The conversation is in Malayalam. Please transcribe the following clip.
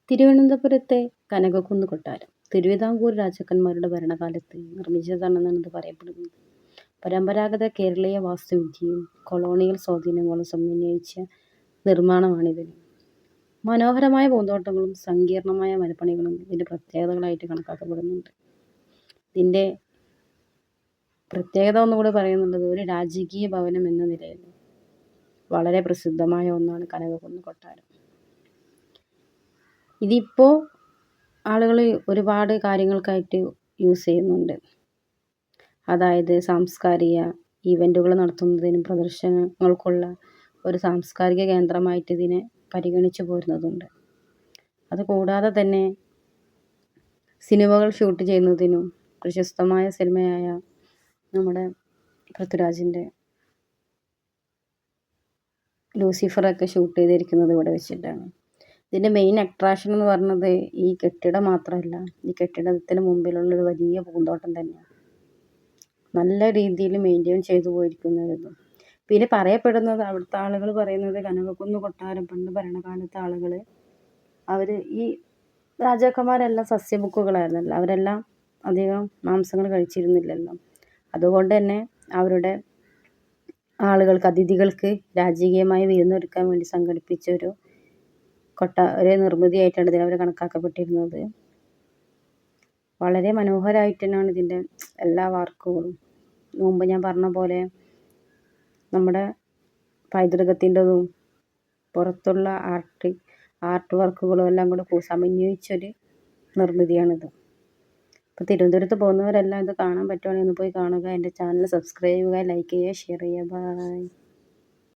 തിരുവനന്തപുരത്തെ കനകക്കുന്ന് കൊട്ടാരം തിരുവിതാംകൂർ രാജാക്കന്മാരുടെ ഭരണകാലത്ത് നിർമ്മിച്ചതാണെന്നാണ് ഇത് പറയപ്പെടുന്നത്. പരമ്പരാഗത കേരളീയ വാസ്തുവിദ്യയും കൊളോണിയൽ സ്വാധീനങ്ങളും സമന്വയിച്ച നിർമ്മാണമാണിത്. മനോഹരമായ പൂന്തോട്ടങ്ങളും സങ്കീർണമായ മരപ്പണികളും ഇതിൻ്റെ പ്രത്യേകതകളായിട്ട് കണക്കാക്കപ്പെടുന്നുണ്ട്. ഇതിൻ്റെ പ്രത്യേകത ഒന്നുകൂടി പറയുന്നുള്ളത്, ഒരു രാജകീയ ഭവനം എന്ന നിലയിൽ വളരെ പ്രസിദ്ധമായ ഒന്നാണ് കനകക്കുന്ന് കൊട്ടാരം. ഇതിപ്പോൾ ആളുകൾ ഒരുപാട് കാര്യങ്ങൾക്കായിട്ട് യൂസ് ചെയ്യുന്നുണ്ട്. അതായത് സാംസ്കാരിക ഇവൻറ്റുകൾ നടത്തുന്നതിനും പ്രദർശനങ്ങൾക്കുള്ള ഒരു സാംസ്കാരിക കേന്ദ്രമായിട്ട് ഇതിനെ പരിഗണിച്ചു പോരുന്നതുണ്ട്. അതുകൂടാതെ തന്നെ സിനിമകൾ ഷൂട്ട് ചെയ്യുന്നതിനും പ്രശസ്തമായ സിനിമയായ നമ്മുടെ പൃഥ്വിരാജിൻ്റെ ലൂസിഫറൊക്കെ ഷൂട്ട് ചെയ്തിരിക്കുന്നത് ഇവിടെ വെച്ചിട്ടാണ്. ഇതിൻ്റെ മെയിൻ അട്രാക്ഷൻ എന്ന് പറയുന്നത് ഈ കെട്ടിടം മാത്രമല്ല, ഈ കെട്ടിടത്തിന് മുമ്പിലുള്ളൊരു വലിയ പൂന്തോട്ടം തന്നെയാണ്. നല്ല രീതിയിൽ മെയിൻറ്റെയിൻ ചെയ്തു പോയിരിക്കുന്നത്. പിന്നെ പറയപ്പെടുന്നത്, അവിടുത്തെ ആളുകൾ പറയുന്നത്, കനകക്കുന്ന് കൊട്ടാരം പണ്ട് ഭരണകാലത്തെ ആളുകൾ അവർ ഈ രാജാക്കന്മാരെല്ലാം സസ്യഭുക്കുകളായിരുന്നല്ലോ, അവരെല്ലാം അധികം മാംസങ്ങൾ കഴിച്ചിരുന്നില്ലല്ലോ. അതുകൊണ്ട് തന്നെ അവരുടെ ആളുകൾക്ക്, അതിഥികൾക്ക് രാജകീയമായ വിരുന്നൊരുക്കാൻ വേണ്ടി സംഘടിപ്പിച്ച ഒരു നിർമ്മിതിയായിട്ടാണ് ഇതിനെ അവർ കണക്കാക്കപ്പെട്ടിരുന്നത്. വളരെ മനോഹരമായിട്ട് തന്നെയാണ് ഇതിൻ്റെ എല്ലാ വർക്കുകളും. മുമ്പ് ഞാൻ പറഞ്ഞ പോലെ നമ്മുടെ പൈതൃകത്തിൻ്റെതും പുറത്തുള്ള ആർട്ട് വർക്കുകളും എല്ലാം കൂടെ സമന്വയിച്ചൊരു നിർമ്മിതിയാണിത്. അപ്പോൾ തിരുവനന്തപുരത്ത് പോകുന്നവരെല്ലാം ഇത് കാണാൻ പറ്റുവാണെങ്കിൽ ഒന്ന് പോയി കാണുക. എൻ്റെ ചാനൽ സബ്സ്ക്രൈബ് ചെയ്യുക, ലൈക്ക് ചെയ്യുക, ഷെയർ ചെയ്യുക. ബൈ.